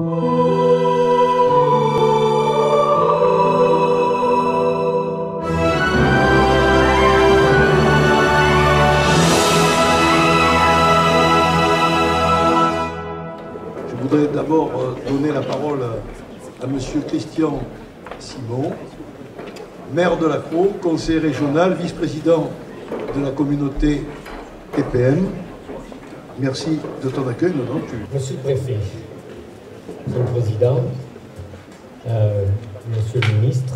Je voudrais d'abord donner la parole à M. Christian Simon, maire de Lacroix, conseiller régional, vice-président de la communauté TPM. Merci de ton accueil. Monsieur le préfet, Monsieur le président, Monsieur le ministre,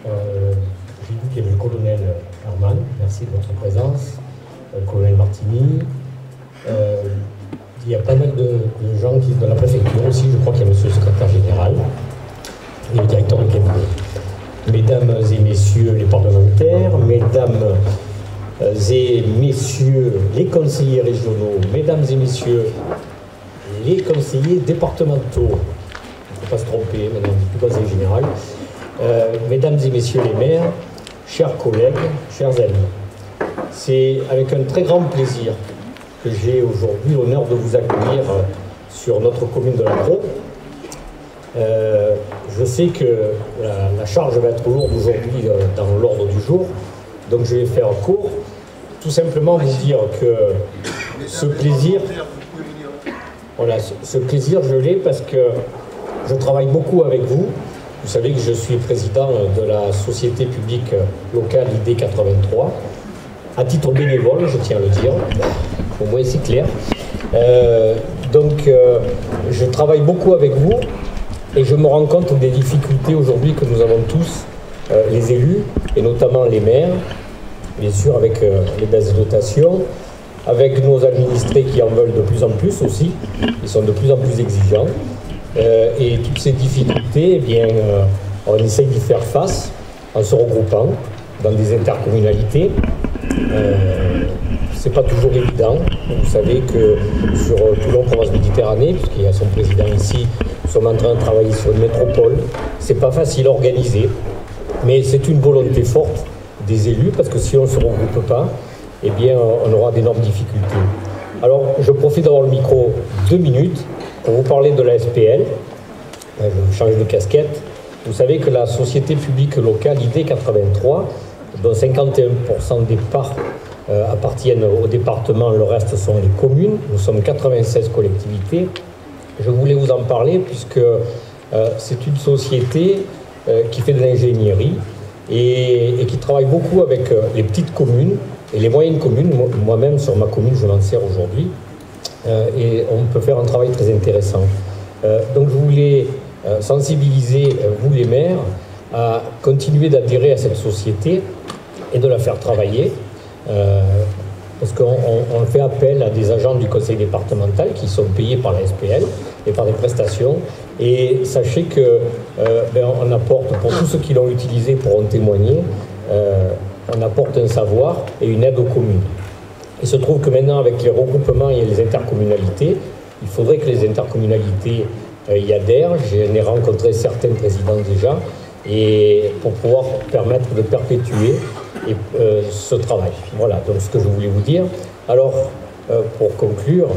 j'ai vu qu'il y avait le colonel Herman, merci de votre présence, le colonel Martini. Il y a pas mal de gens qui de la préfecture aussi, je crois qu'il y a monsieur le secrétaire général et le directeur de cabinet. Mesdames et messieurs les parlementaires, mesdames et messieurs les conseillers régionaux, mesdames et messieurs les conseillers départementaux, il ne faut pas se tromper, maintenant je suis conseiller général, mesdames et messieurs les maires, chers collègues, chers amis, c'est avec un très grand plaisir que j'ai aujourd'hui l'honneur de vous accueillir sur notre commune de Lacroix. Je sais que la charge va être lourde aujourd'hui dans l'ordre du jour, donc je vais faire court. Tout simplement vous dire que ce plaisir, voilà, ce plaisir je l'ai parce que je travaille beaucoup avec vous. Vous savez que je suis président de la société publique locale ID 83, à titre bénévole, je tiens à le dire, au moins c'est clair. Donc je travaille beaucoup avec vous et je me rends compte des difficultés aujourd'hui que nous avons tous, les élus, et notamment les maires, bien sûr avec les baisses de dotation, avec nos administrés qui en veulent de plus en plus aussi, ils sont de plus en plus exigeants. Et toutes ces difficultés, eh bien, on essaye d'y faire face en se regroupant dans des intercommunalités. C'est pas toujours évident. Vous savez que sur Toulon-Provence-Méditerranée, puisqu'il y a son président ici, nous sommes en train de travailler sur une métropole. C'est pas facile à organiser, mais c'est une volonté forte des élus, parce que si on ne se regroupe pas, eh bien, on aura d'énormes difficultés. Alors, je profite d'avoir le micro 2 minutes pour vous parler de la SPL. Je change de casquette. Vous savez que la société publique locale ID 83, dont 51% des parts appartiennent au département, le reste sont les communes. Nous sommes 96 collectivités. Je voulais vous en parler puisque c'est une société qui fait de l'ingénierie et qui travaille beaucoup avec les petites communes et les moyennes communes. Moi-même, sur ma commune, je m'en sers aujourd'hui. Et on peut faire un travail très intéressant. Donc je voulais sensibiliser vous les maires à continuer d'adhérer à cette société et de la faire travailler. Parce qu'on fait appel à des agents du conseil départemental qui sont payés par la SPL et par des prestations. Et sachez que on apporte, pour tous ceux qui l'ont utilisé pourront témoigner, on apporte un savoir et une aide aux communes. Il se trouve que maintenant, avec les regroupements et les intercommunalités, il faudrait que les intercommunalités y adhèrent. J'en ai rencontré certains présidents déjà, et pour pouvoir permettre de perpétuer ce travail. Voilà, donc ce que je voulais vous dire. Alors, pour conclure,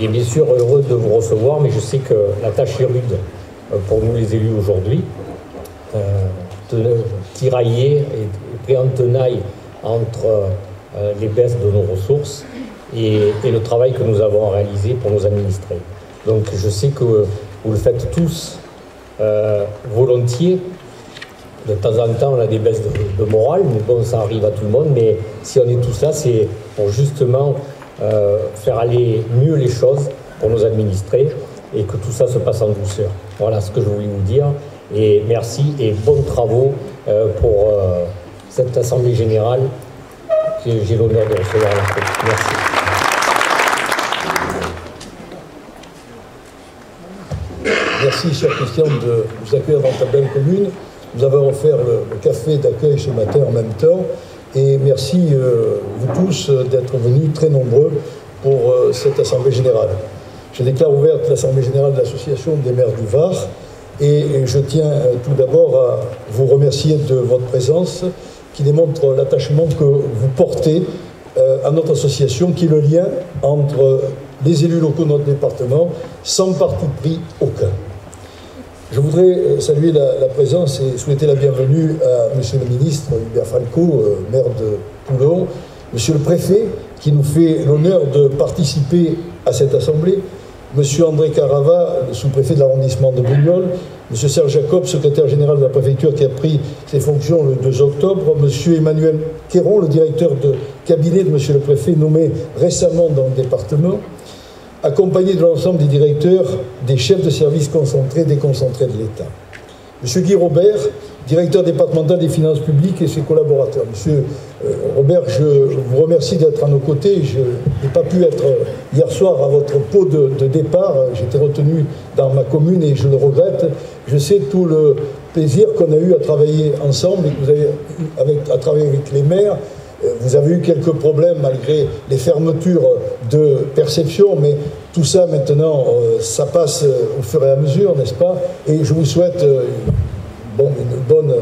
il est bien sûr heureux de vous recevoir, mais je sais que la tâche est rude pour nous les élus aujourd'hui, de tirailler et pris en tenaille entre les baisses de nos ressources et le travail que nous avons réalisé pour nos administrés. Donc je sais que vous le faites tous volontiers. De temps en temps, on a des baisses de morale, mais bon, ça arrive à tout le monde. Mais si on est tous là, c'est pour justement faire aller mieux les choses pour nos administrés et que tout ça se passe en douceur. Voilà ce que je voulais vous dire. Et merci et bons travaux pour cette Assemblée Générale que j'ai l'honneur de recevoir à la Lacroix. Merci. Merci, cher Christian, de nous accueillir dans ta belle commune. Nous avons offert le café d'accueil ce matin en même temps. Et merci, vous tous, d'être venus très nombreux pour cette Assemblée Générale. Je déclare ouverte l'Assemblée Générale de l'Association des maires du Var. Et je tiens tout d'abord à vous remercier de votre présence, qui démontre l'attachement que vous portez à notre association, qui est le lien entre les élus locaux de notre département, sans parti pris aucun. Je voudrais saluer la présence et souhaiter la bienvenue à M. le ministre Hubert Falco, maire de Toulon, M. le préfet, qui nous fait l'honneur de participer à cette assemblée, M. André Carava, le sous-préfet de l'arrondissement de Brignoles, M. Serge Jacob, secrétaire général de la préfecture qui a pris ses fonctions le 2 octobre, M. Emmanuel Quéron, le directeur de cabinet de M. le préfet nommé récemment dans le département, accompagné de l'ensemble des directeurs, des chefs de services concentrés, déconcentrés de l'État. M. Guy Robert, directeur départemental des finances publiques et ses collaborateurs. Monsieur Robert, je vous remercie d'être à nos côtés. Je n'ai pas pu être hier soir à votre pot de départ. J'étais retenu dans ma commune et je le regrette. Je sais tout le plaisir qu'on a eu à travailler ensemble et que vous avez eu à travailler avec les maires. Vous avez eu quelques problèmes malgré les fermetures de perception, mais tout ça maintenant, ça passe au fur et à mesure, n'est-ce pas? Et je vous souhaite une bonne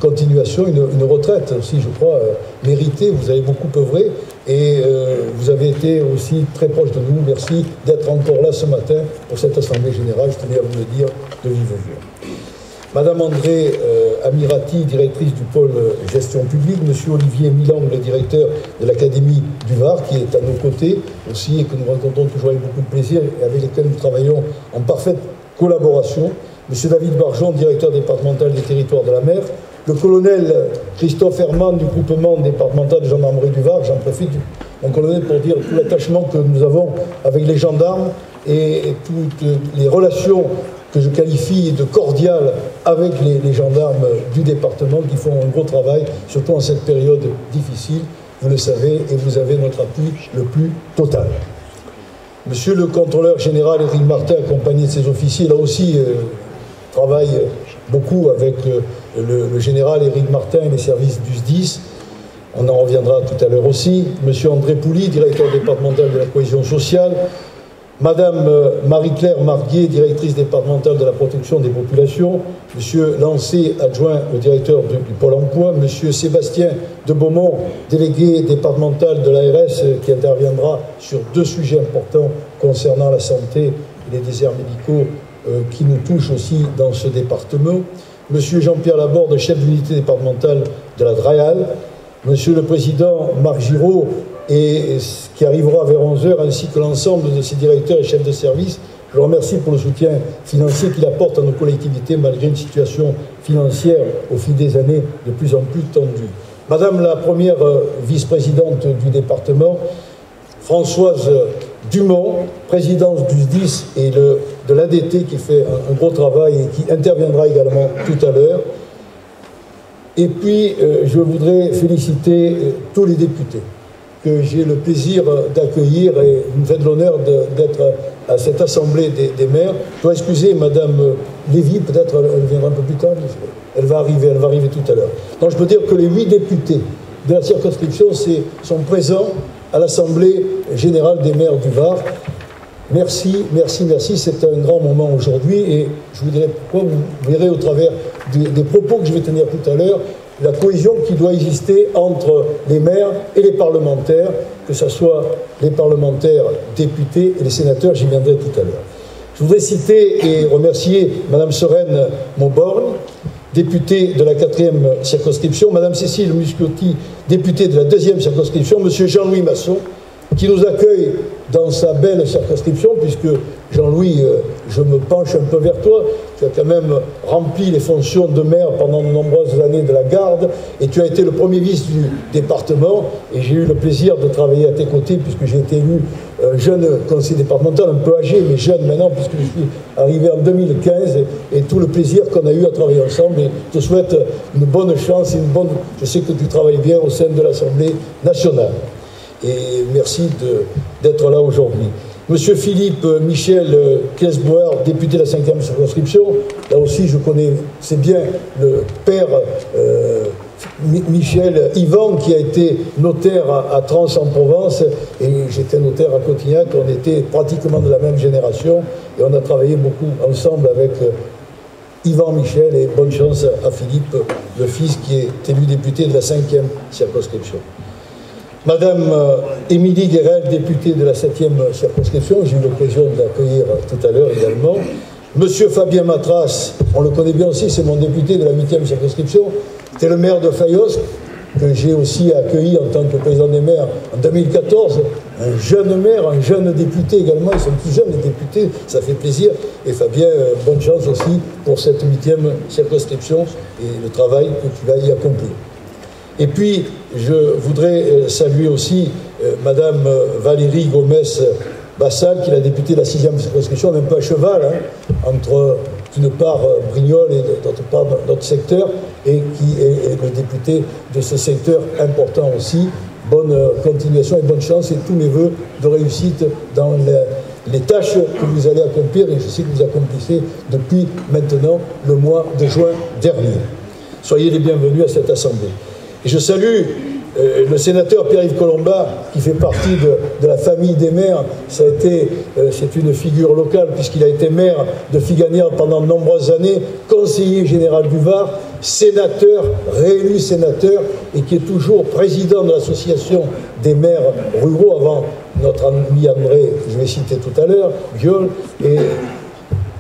continuation, une retraite aussi, je crois, méritée. Vous avez beaucoup œuvré et vous avez été aussi très proche de nous. Merci d'être encore là ce matin pour cette Assemblée Générale. Je tenais à vous le dire de vive voix. Madame André Amirati, directrice du pôle gestion publique, Monsieur Olivier Milang, le directeur de l'Académie du Var, qui est à nos côtés aussi et que nous rencontrons toujours avec beaucoup de plaisir et avec lesquels nous travaillons en parfaite collaboration, Monsieur David Barjon, directeur départemental des territoires de la mer, le colonel Christophe Herman du groupement départemental de gendarmerie du Var, j'en profite, mon colonel, pour dire tout l'attachement que nous avons avec les gendarmes et toutes les relations que je qualifie de cordiales avec les gendarmes du département qui font un gros travail, surtout en cette période difficile, vous le savez, et vous avez notre appui le plus total. Monsieur le contrôleur général Éric Martin, accompagné de ses officiers, là aussi travaille beaucoup avec le général Éric Martin et les services du SDIS. On en reviendra tout à l'heure aussi. Monsieur André Pouly, directeur départemental de la cohésion sociale. Madame Marie-Claire Marguier, directrice départementale de la protection des populations, Monsieur Lancé, adjoint au directeur du Pôle emploi, Monsieur Sébastien de Beaumont, délégué départemental de l'ARS, qui interviendra sur 2 sujets importants concernant la santé et les déserts médicaux qui nous touchent aussi dans ce département, Monsieur Jean-Pierre Laborde, chef d'unité départementale de la DRAAL, Monsieur le Président Marc Giraud, et qui arrivera vers 11h, ainsi que l'ensemble de ses directeurs et chefs de service. Je le remercie pour le soutien financier qu'il apporte à nos collectivités, malgré une situation financière au fil des années de plus en plus tendue. Madame la première vice-présidente du département, Françoise Dumont, présidente du SDIS et de l'ADT, qui fait un gros travail et qui interviendra également tout à l'heure. Et puis, je voudrais féliciter tous les députés que j'ai le plaisir d'accueillir et vous me faites l'honneur d'être à cette assemblée des maires. Je dois excuser Madame Lévy, peut-être elle viendra un peu plus tard, elle va arriver tout à l'heure. Donc je peux dire que les 8 députés de la circonscription sont présents à l'Assemblée Générale des maires du Var. Merci, merci, merci, c'est un grand moment aujourd'hui et je vous dirai pourquoi, vous verrez au travers des propos que je vais tenir tout à l'heure, la cohésion qui doit exister entre les maires et les parlementaires, que ce soit les parlementaires, députés et les sénateurs, j'y viendrai tout à l'heure. Je voudrais citer et remercier Mme Serène Mauborgne, députée de la 4e circonscription, Mme Cécile Musciotti, députée de la 2e circonscription, M. Jean-Louis Masson, qui nous accueille dans sa belle circonscription, puisque Jean-Louis, je me penche un peu vers toi, tu as quand même rempli les fonctions de maire pendant de nombreuses années de la Garde, et tu as été le premier vice du département, et j'ai eu le plaisir de travailler à tes côtés, puisque j'ai été élu jeune conseiller départemental, un peu âgé, mais jeune maintenant, puisque je suis arrivé en 2015, et tout le plaisir qu'on a eu à travailler ensemble, et je te souhaite une bonne chance, je sais que tu travailles bien au sein de l'Assemblée nationale. Et merci d'être là aujourd'hui. Monsieur Philippe Michel Klesbauer, député de la 5e circonscription, là aussi je connais, c'est bien le père Michel Yvan qui a été notaire à Trans en Provence, et j'étais notaire à Cotignac, on était pratiquement de la même génération, et on a travaillé beaucoup ensemble avec Yvan Michel, et bonne chance à Philippe, le fils qui est élu député de la 5e circonscription. Madame Émilie Guérel, députée de la 7e circonscription, j'ai eu l'occasion de l'accueillir tout à l'heure également. Monsieur Fabien Matras, on le connaît bien aussi, c'est mon député de la 8e circonscription. C'était le maire de Fayos, que j'ai aussi accueilli en tant que président des maires en 2014. Un jeune maire, un jeune député également, ils sont plus jeunes les députés, ça fait plaisir. Et Fabien, bonne chance aussi pour cette 8e circonscription et le travail que tu vas y accomplir. Et puis, je voudrais saluer aussi Madame Valérie Gomez-Bassal, qui est la députée de la 6e circonscription, un peu à cheval, hein, entre d'une part Brignoles et d'autre part notre secteur, et qui est le député de ce secteur important aussi. Bonne continuation et bonne chance et tous mes voeux de réussite dans les tâches que vous allez accomplir, et je sais que vous accomplissez depuis maintenant le mois de juin dernier. Soyez les bienvenus à cette assemblée. Et je salue le sénateur Pierre-Yves Colomba, qui fait partie de la famille des maires. C'est une figure locale, puisqu'il a été maire de Figanière pendant de nombreuses années, conseiller général du Var, sénateur, réélu sénateur, et qui est toujours président de l'association des maires ruraux, avant notre ami André, que je vais citer tout à l'heure, Viol, et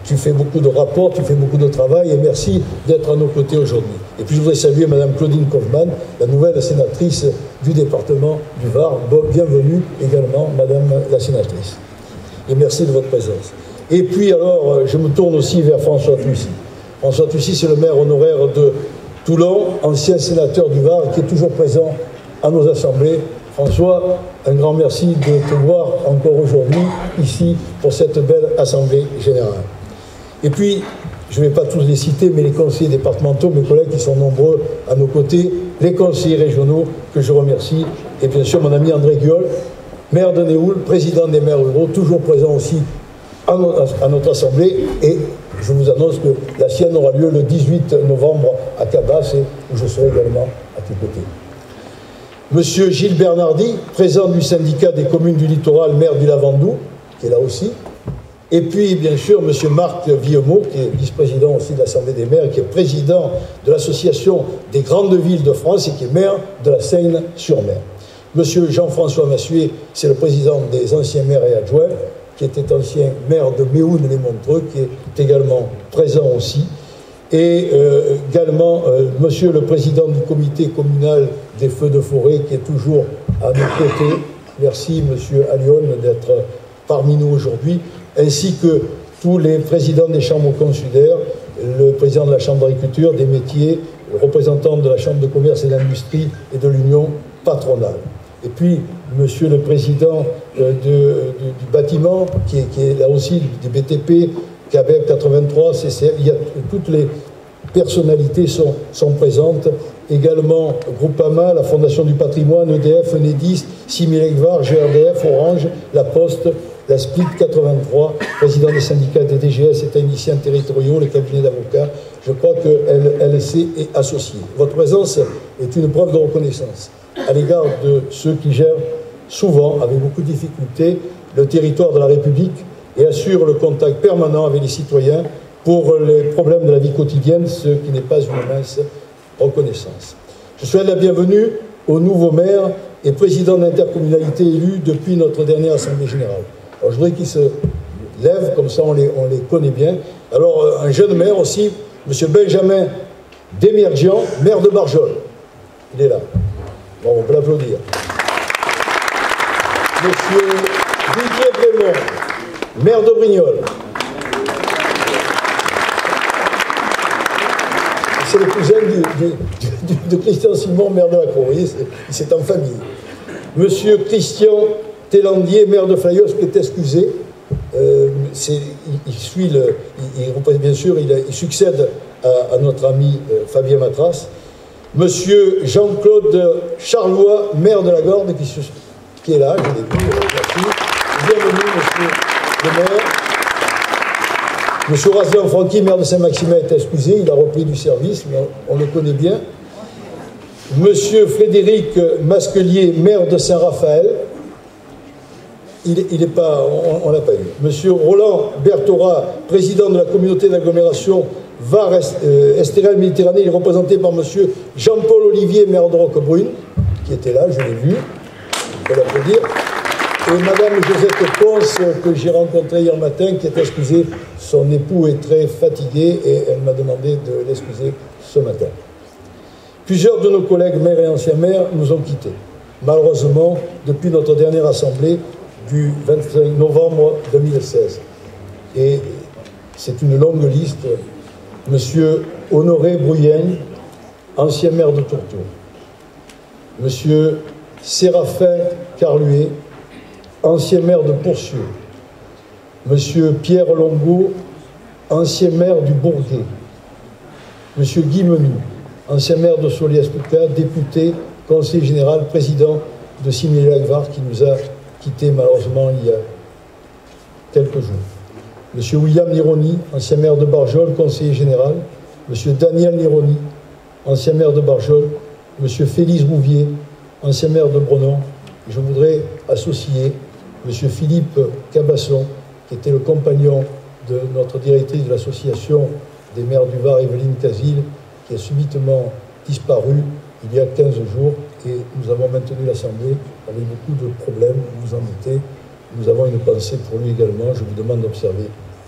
tu fais beaucoup de rapports, tu fais beaucoup de travail, et merci d'être à nos côtés aujourd'hui. Et puis je voudrais saluer Madame Claudine Kaufmann, la nouvelle sénatrice du département du Var. Bienvenue également, Madame la sénatrice. Et merci de votre présence. Et puis alors, je me tourne aussi vers François Tuissy. François Tuissy, c'est le maire honoraire de Toulon, ancien sénateur du Var, qui est toujours présent à nos assemblées. François, un grand merci de te voir encore aujourd'hui, ici, pour cette belle assemblée générale. Et puis, je ne vais pas tous les citer, mais les conseillers départementaux, mes collègues qui sont nombreux à nos côtés, les conseillers régionaux, que je remercie, et bien sûr mon ami André Guiol, maire de Néoul, président des maires ruraux, toujours présent aussi à notre assemblée, et je vous annonce que la sienne aura lieu le 18 novembre à Cabas, et où je serai également à tes côtés. Monsieur Gilles Bernardi, président du syndicat des communes du littoral, maire du Lavandou, qui est là aussi. Et puis, bien sûr, M. Marc Villemot, qui est vice-président aussi de l'Assemblée des maires, qui est président de l'Association des grandes villes de France et qui est maire de la Seine-sur-Mer. M. Jean-François Massuet, c'est le président des anciens maires et adjoints, qui était ancien maire de Méhoun-les-Montreux, qui est également présent aussi. Et également, M. le président du comité communal des feux de forêt, qui est toujours à nos côtés. Merci, M. Allion, d'être parmi nous aujourd'hui, ainsi que tous les présidents des chambres consulaires, le président de la Chambre d'agriculture, des métiers, le représentant de la Chambre de commerce et d'industrie et de l'Union patronale. Et puis, monsieur le président du bâtiment, qui est là aussi, du BTP, CABEP 83, CCR, toutes les personnalités sont présentes. Également, Groupama, la Fondation du patrimoine, EDF, Enedis, Similec-Var, GRDF, Orange, La Poste, la Split 83, président des syndicats des DGS, États initiants territoriaux, les cabinets d'avocats. Je crois que LSC est associée. Votre présence est une preuve de reconnaissance à l'égard de ceux qui gèrent souvent, avec beaucoup de difficultés, le territoire de la République et assurent le contact permanent avec les citoyens pour les problèmes de la vie quotidienne, ce qui n'est pas une mince reconnaissance. Je souhaite la bienvenue aux nouveaux maires et présidents d'intercommunalités élus depuis notre dernière Assemblée générale. Alors, je voudrais qu'ils se lèvent, comme ça on les connaît bien. Alors, un jeune maire aussi, M. Benjamin Demergian, maire de Barjol. Il est là. Bon, on peut l'applaudir. M. Didier Brémond, maire de Brignoles. C'est le cousin de Christian Simon, maire de la Croix. Vous voyez, c'est en famille. Monsieur Christian Télandier, maire de Fayos, qui est excusé. Il succède à notre ami Fabien Matras. Monsieur Jean-Claude Charlois, maire de la Gordes, qui est là, je l'ai vu. Merci. Bienvenue, monsieur le maire. Monsieur Razvan Franqui, maire de Saint-Maximin, est excusé, il a repris du service, mais on le connaît bien. Monsieur Frédéric Masquelier, maire de Saint-Raphaël, il n'est pas, on ne l'a pas eu. Monsieur Roland Berthora, président de la communauté d'agglomération Var-Estérel-Méditerranée, il est représenté par monsieur Jean-Paul Olivier, maire de Roquebrune, qui était là, je l'ai vu. peut l'applaudir. Et Madame Josette Ponce, que j'ai rencontrée hier matin, qui est excusée. Son époux est très fatigué et elle m'a demandé de l'excuser ce matin. Plusieurs de nos collègues maires et anciens maires nous ont quittés, malheureusement, depuis notre dernière assemblée du 25 novembre 2016. Et c'est une longue liste. Monsieur Honoré Brouillène, ancien maire de Tourtour. Monsieur Séraphin Carluet, ancien maire de Pourcieux. Monsieur Pierre Longo, ancien maire du Bourguet. Monsieur Guy Menou, ancien maire de Soliès-Pucat, député, conseiller général, président de Similé-Lagvar, qui nous a quittés malheureusement il y a quelques jours. Monsieur William Nironi, ancien maire de Barjol, conseiller général. Monsieur Daniel Nironi, ancien maire de Barjol. Monsieur Félix Rouvier, ancien maire de Brenon. Je voudrais associer Monsieur Philippe Cabasson, qui était le compagnon de notre directrice de l'association des maires du Var, Evelyne Casil, qui a subitement disparu il y a 15 jours. Et nous avons maintenu l'Assemblée avec beaucoup de problèmes, vous vous en doutez. Nous avons une pensée pour lui également. Je vous demande d'observer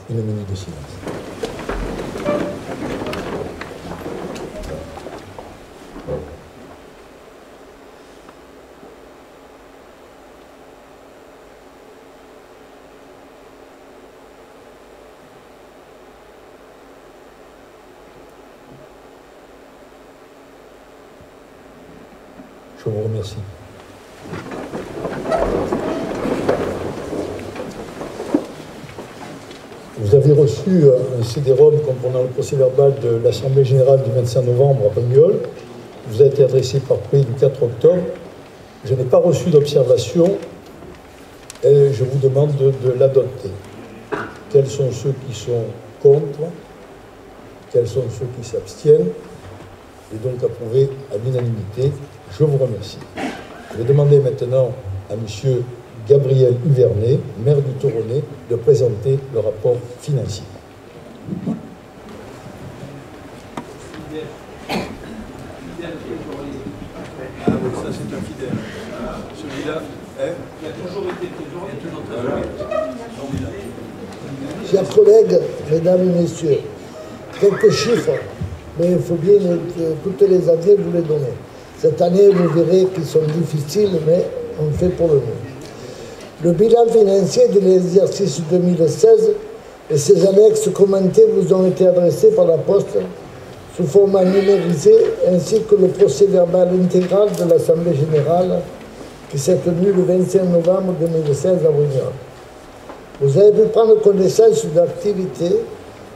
une minute de silence. Je vous remercie. Vous avez reçu un CD-ROM comprenant le procès-verbal de l'Assemblée générale du 25 novembre à Pagnol. Il vous a été adressé par courrier du 4 octobre. Je n'ai pas reçu d'observation et je vous demande de l'adopter. Quels sont ceux qui sont contre? Quels sont ceux qui s'abstiennent? Et donc approuvé à l'unanimité. Je vous remercie. Je vais demander maintenant à M. Gabriel Huvernet, maire du Toronnais, de présenter le rapport financier. Ah oui, ça c'est un fidèle. Celui-là, il a toujours été présent, il est toujours très Chers collègues, mesdames et messieurs, quelques chiffres, mais il faut bien que toutes les années vous les donner. Cette année, vous verrez qu'ils sont difficiles, mais on fait pour le mieux. Le bilan financier de l'exercice 2016 et ses annexes commentées vous ont été adressés par la Poste sous format numérisé, ainsi que le procès-verbal intégral de l'Assemblée générale qui s'est tenue le 25 novembre 2016 à Brugnon. Vous avez pu prendre connaissance de l'activité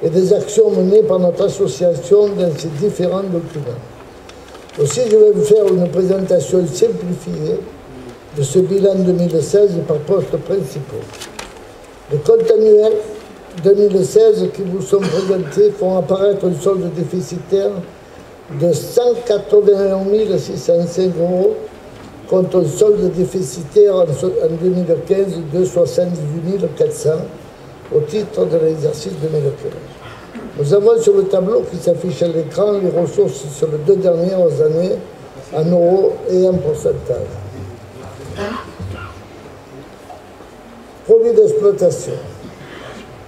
et des actions menées par notre association dans ces différents documents. Aussi, je vais vous faire une présentation simplifiée de ce bilan 2016 par postes principaux. Les comptes annuels 2016 qui vous sont présentés font apparaître un solde déficitaire de 181 605 € contre un solde déficitaire en 2015 de 78 400 au titre de l'exercice 2015. Nous avons sur le tableau qui s'affiche à l'écran les ressources sur les 2 dernières années en euros et en pourcentage. Produits d'exploitation.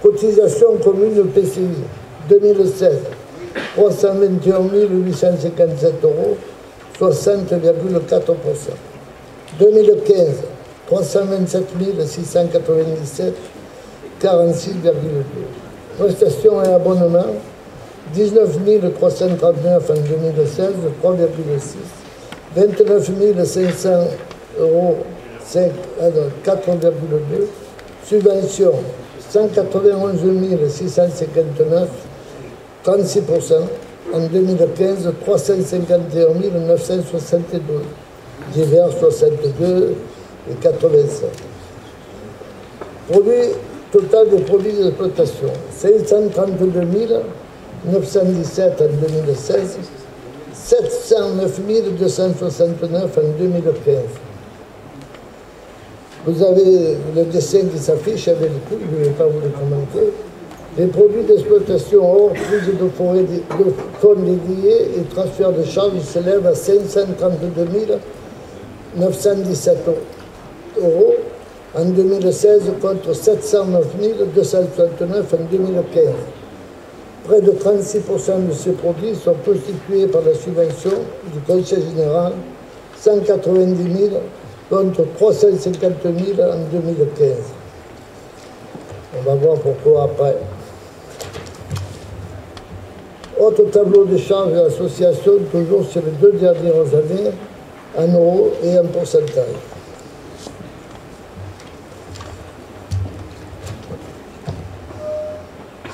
Cotisation commune PCI 2016, 321 857 €, 60,4%. 2015, 327 697, 46,2%. Prestations et abonnements, 19 339 en 2016, 3,6%. 29 500 €, 4,2%. Subventions, 191 659, 36%. En 2015, 351 972. Divers, 62 et 85. Produit total des produits d'exploitation, 532 917 en 2016, 709 269 en 2015. Vous avez le dessin qui s'affiche avec le coût, je ne vais pas vous le commenter. Les produits d'exploitation hors prise de forêt de fonds dédiés et transfert de charges s'élèvent à 532 917 €. euros en 2016 contre 709 269 en 2015. Près de 36% de ces produits sont constitués par la subvention du Conseil général, 190 000 contre 350 000 en 2015. On va voir pourquoi après. Autre tableau de charges de l'association, toujours sur les 2 dernières années, en euros et en pourcentage.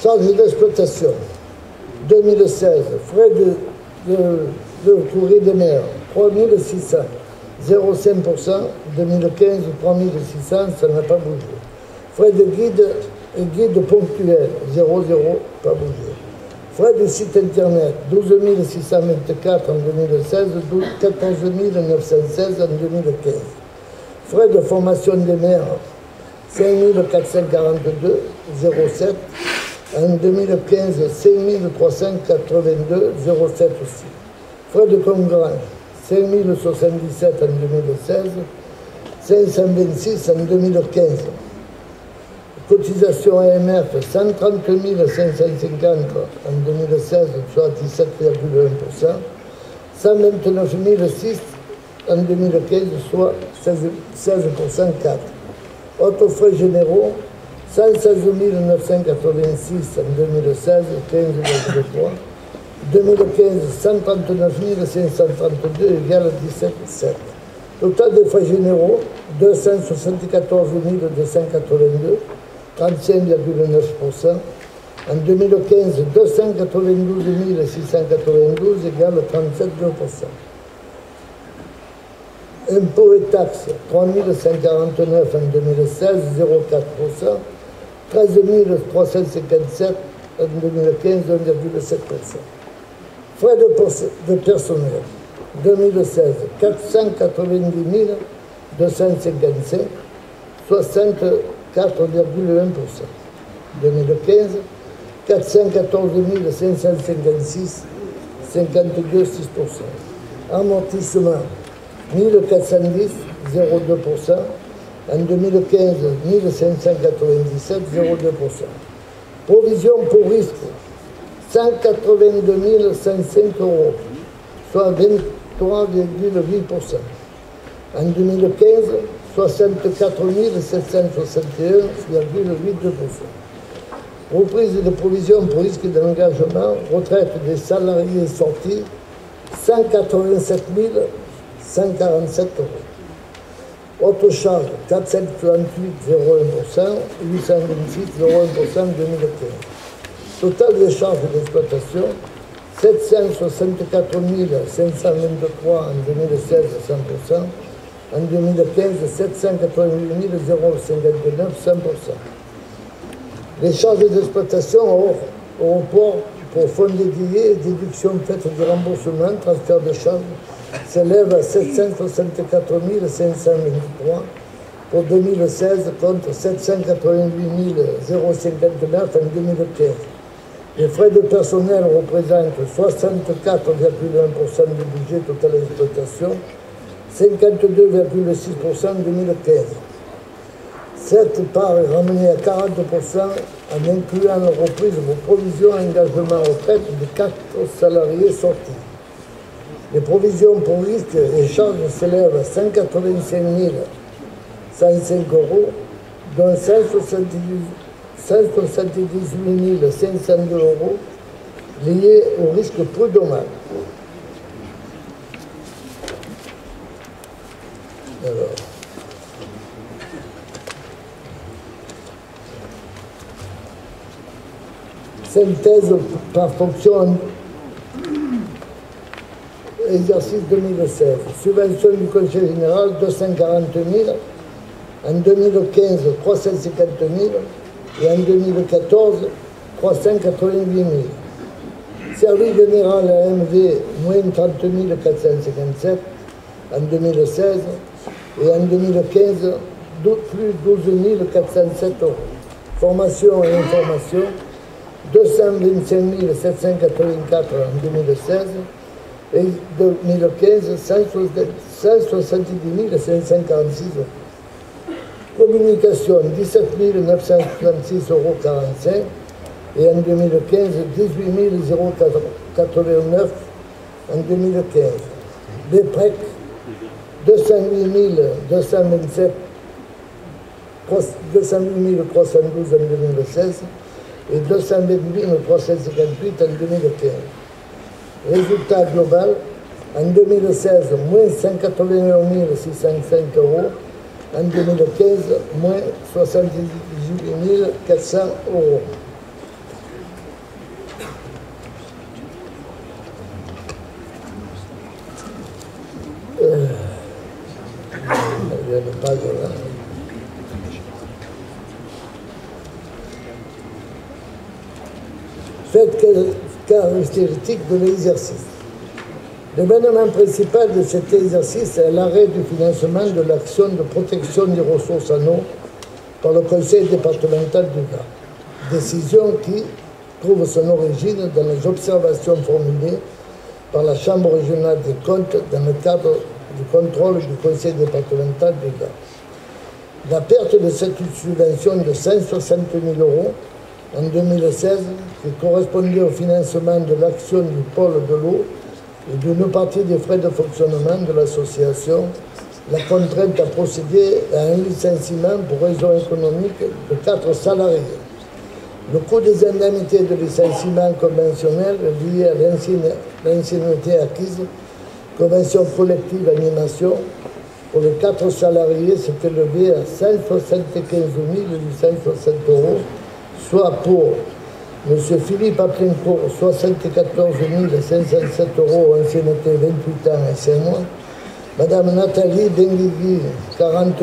Charges d'exploitation. 2016, frais de courrier des mers, 3 600, 0,5%. 2015, 3 600, ça n'a pas bougé. Frais de guide et guide ponctuel, 0,0, pas bougé. Frais de site internet, 12 624 en 2016, 14 916 en 2015. Frais de formation des maires, 5 442, 0,7. En 2015, 5 382, 0,7 aussi. Frais de congrès, 5 077 en 2016, 526 en 2015. Cotisation AMF, 130 550 en 2016, soit 17,1%. 129 006 en 2015, soit 16,4%. Autres frais généraux, 116 986 en 2016, 15,3. 2015, 139 532 égale 17,7. Total des frais généraux, 274 282, 35,9%. En 2015, 292 692 égale 37,2%. Impôts et taxes, 3 149 en 2016, 0,4%. 13 357 en 2015, 1,7%. Frais de personnel, 2016, 490 255, 64,1%. 2015, 414 556, 52,6%. Amortissement, 1410, 0,2%. En 2015, 1597, 0,2%. Provision pour risque, 182 505 euros, soit 23,8%. En 2015, 64 761,82%. Reprise de provisions pour risque d'engagement, retraite des salariés sortis, 187 147 euros. Autre charge, 438,01%, 826,01% en 2015. Total des charges d'exploitation, 764 523 en 2016, 100%. En 2015, 788 059, 100%. Les charges d'exploitation au report pour fonds dédiés, déduction faite du remboursement, transfert de charges, s'élève à 764 523 pour 2016 contre 788 059 en 2015. Les frais de personnel représentent 64,1% du budget total d'exploitation, 52,6% en 2015. Cette part est ramenée à 40% en incluant la reprise de provisions et engagements retraite de 4 salariés sortis. Les provisions pour risque et charges s'élèvent à 185 105 euros, dont 178 502 euros liés au risque prud'homal. Alors, synthèse par fonction exercice 2016. Subvention du Conseil général, 240 000. En 2015, 350 000. Et en 2014, 388 000. Service général AMV, moins 30 457 en 2016. Et en 2015, plus 12 407 euros. Formation et information, 225 784 en 2016. Et 2015, 170 546 euros. communication, 17 966,45 € et en 2015, 18 089 en 2015. Les PREC, 208 227 208 312 en 2016 et 228 358 en 2015. Résultat global, en 2016, moins 189 605 €, en 2015, moins 78 400 €. Il y a une page là. Faites caractéristique de l'exercice. L'événement principal de cet exercice est l'arrêt du financement de l'action de protection des ressources en eau par le Conseil départemental du Gard. Décision qui trouve son origine dans les observations formulées par la Chambre régionale des comptes dans le cadre du contrôle du Conseil départemental du Gard. La perte de cette subvention de 160 000 € en 2016, qui correspondait au financement de l'action du pôle de l'eau et d'une partie des frais de fonctionnement de l'association, la contrainte à procéder à un licenciement pour raison économique de 4 salariés. Le coût des indemnités de licenciement conventionnel lié à l'ancienneté acquise, convention collective animation, pour les 4 salariés s'est élevé à 175 860 €, soit pour M. Philippe Aplincourt, 74 507 €, ancienneté 28 ans et 5 mois. Mme Nathalie Benguigui, 40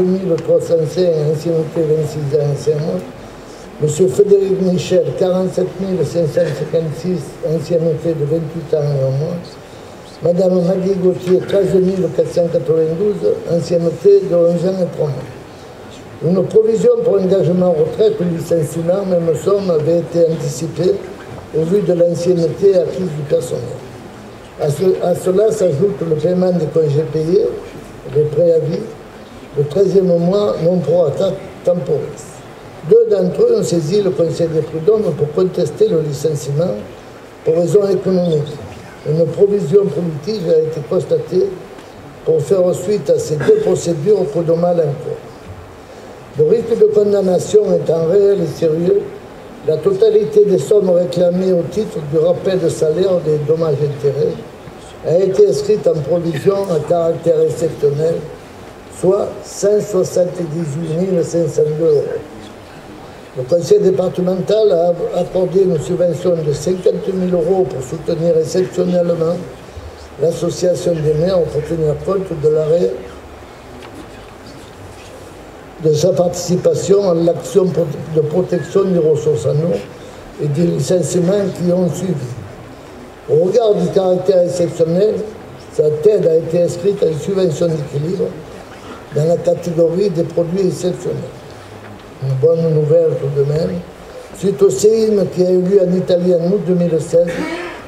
305, ancienneté 26 ans et 5 mois. M. Frédéric Michel, 47 556, ancienneté de 28 ans et 1 mois. Mme Maggie Gauthier, 13 492, ancienneté de 11 ans et 3 mois. Une provision pour engagement retraite ou licenciement, même somme, avait été anticipée au vu de l'ancienneté acquise du personnel. À cela s'ajoute le paiement des congés payés, les préavis, le 13e mois non pro rata temporis. 2 d'entre eux ont saisi le Conseil des prud'hommes pour contester le licenciement pour raison économique. Une provision politique a été constatée pour faire suite à ces 2 procédures prud'homales en cours. Le risque de condamnation étant réel et sérieux, la totalité des sommes réclamées au titre du rappel de salaire des dommages-intérêts a été inscrite en provision à caractère exceptionnel, soit 178 502 €. Le Conseil départemental a accordé une subvention de 50 000 € pour soutenir exceptionnellement l'association des maires pour tenir compte de l'arrêt de sa participation à l'action de protection des ressources en eau et des licenciements qui ont suivi. Au regard du caractère exceptionnel, cette aide a été inscrite en subvention d'équilibre dans la catégorie des produits exceptionnels. Une bonne nouvelle tout de même. Suite au séisme qui a eu lieu en Italie en août 2016,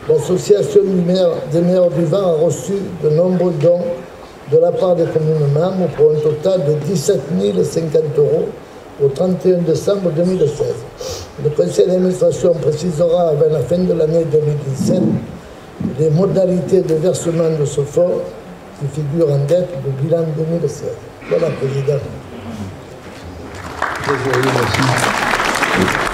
l'association des maires du Var a reçu de nombreux dons de la part des communes membres pour un total de 17 050 € au 31 décembre 2016. Le conseil d'administration précisera avant la fin de l'année 2017 les modalités de versement de ce fonds qui figure en dette du bilan 2016. Voilà, Président. Merci.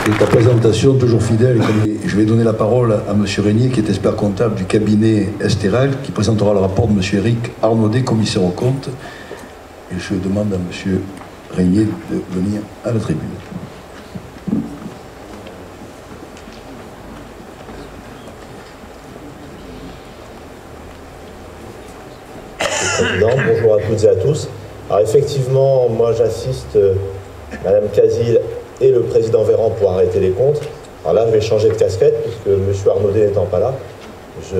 Et ta présentation, toujours fidèle. Je vais donner la parole à M. Régnier, qui est expert comptable du cabinet Estéral, qui présentera le rapport de M. Eric Arnaudet, commissaire aux comptes. Et je demande à M. Régnier de venir à la tribune. Président, bonjour à toutes et à tous. Alors effectivement, moi j'assiste Madame Casil et le président Véran pour arrêter les comptes. Alors là, je vais changer de casquette puisque M. Arnaudet n'étant pas là, je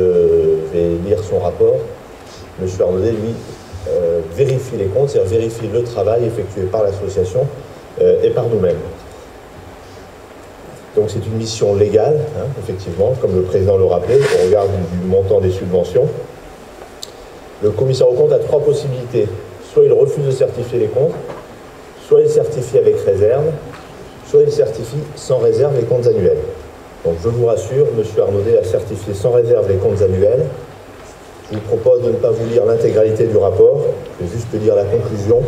vais lire son rapport. M. Arnaudet, lui, vérifie les comptes, c'est-à-dire vérifie le travail effectué par l'association et par nous-mêmes. Donc c'est une mission légale, hein, effectivement, comme le président le rappelait, au regard du montant des subventions. Le commissaire aux comptes a 3 possibilités. Soit il refuse de certifier les comptes, soit il certifie avec réserve, soit il certifie sans réserve les comptes annuels. Donc je vous rassure, M. Arnaudet a certifié sans réserve les comptes annuels. Je vous propose de ne pas vous lire l'intégralité du rapport, je vais juste lire la conclusion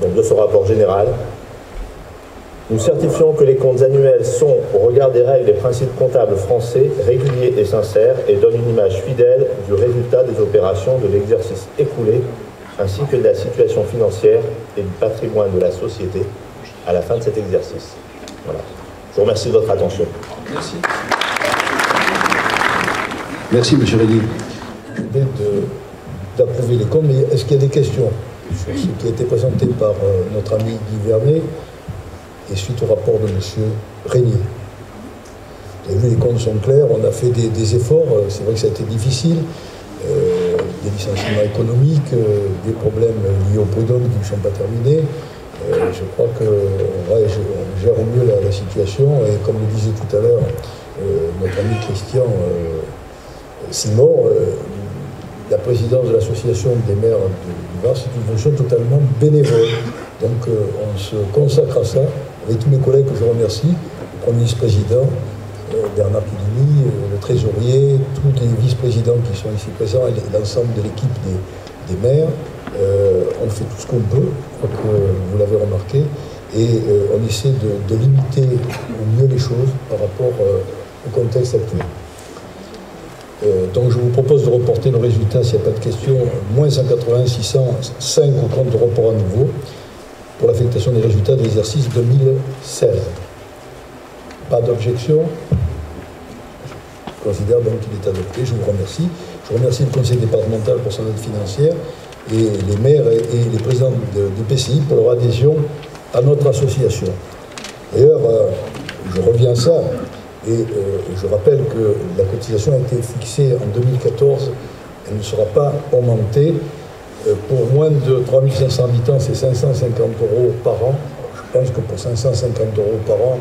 donc, de ce rapport général. Nous certifions que les comptes annuels sont, au regard des règles et principes comptables français, réguliers et sincères et donnent une image fidèle du résultat des opérations de l'exercice écoulé, ainsi que de la situation financière et du patrimoine de la société à la fin de cet exercice. Voilà. Je vous remercie de votre attention. Merci. Merci, M. Rédy. Je vais d'approuver les comptes, mais est-ce qu'il y a des questions sur ce qui a été présenté par notre ami Guy Vernet et suite au rapport de M. Régnier? Vous avez vu, les comptes sont clairs, on a fait des efforts, c'est vrai que ça a été difficile, des licenciements économiques, des problèmes liés au prud'homme qui ne sont pas terminés. Je crois qu'on gère au mieux la situation, et comme le disait tout à l'heure notre ami Christian Simon, la présidence de l'association des maires du Var, c'est une fonction totalement bénévole. Donc on se consacre à ça, avec tous mes collègues que je remercie, le premier vice-président, Bernard Pidini, le trésorier, tous les vice-présidents qui sont ici présents et l'ensemble de l'équipe des maires. On fait tout ce qu'on peut, je crois que vous l'avez remarqué, et on essaie de limiter au mieux les choses par rapport au contexte actuel. Donc je vous propose de reporter le résultat, s'il n'y a pas de questions, moins 180 605 au compte de report à nouveau pour l'affectation des résultats de l'exercice 2016. Pas d'objection. Je considère donc qu'il est adopté. Je vous remercie. Je remercie le conseil départemental pour son aide financière et les maires et les présidents du PCI pour leur adhésion à notre association. D'ailleurs, je reviens à ça. Et je rappelle que la cotisation a été fixée en 2014, elle ne sera pas augmentée. Pour moins de 3500 habitants, c'est 550 € par an. Je pense que pour 550 € par an,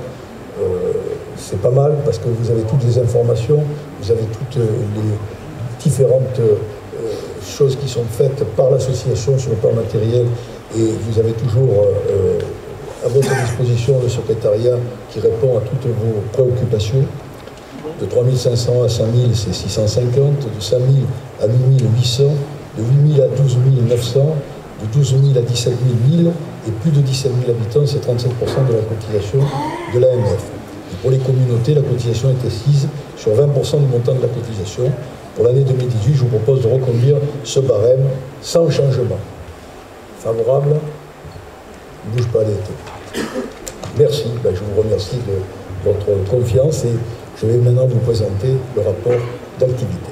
c'est pas mal parce que vous avez toutes les informations, vous avez toutes les différentes choses qui sont faites par l'association sur le plan matériel et vous avez toujours à votre disposition le secrétariat qui répond à toutes vos préoccupations. De 3500 à 5000, c'est 650. De 5000 à 8800. De 8000 à 12 900. De 12 000 à 17 000 et plus de 17 000 habitants, c'est 37% de la cotisation de l'AMF. Et pour les communautés, la cotisation est assise sur 20% du montant de la cotisation. Pour l'année 2018, je vous propose de reconduire ce barème sans changement. Favorable? Ne bouge pas les têtes. Merci, je vous remercie de votre confiance et je vais maintenant vous présenter le rapport d'activité.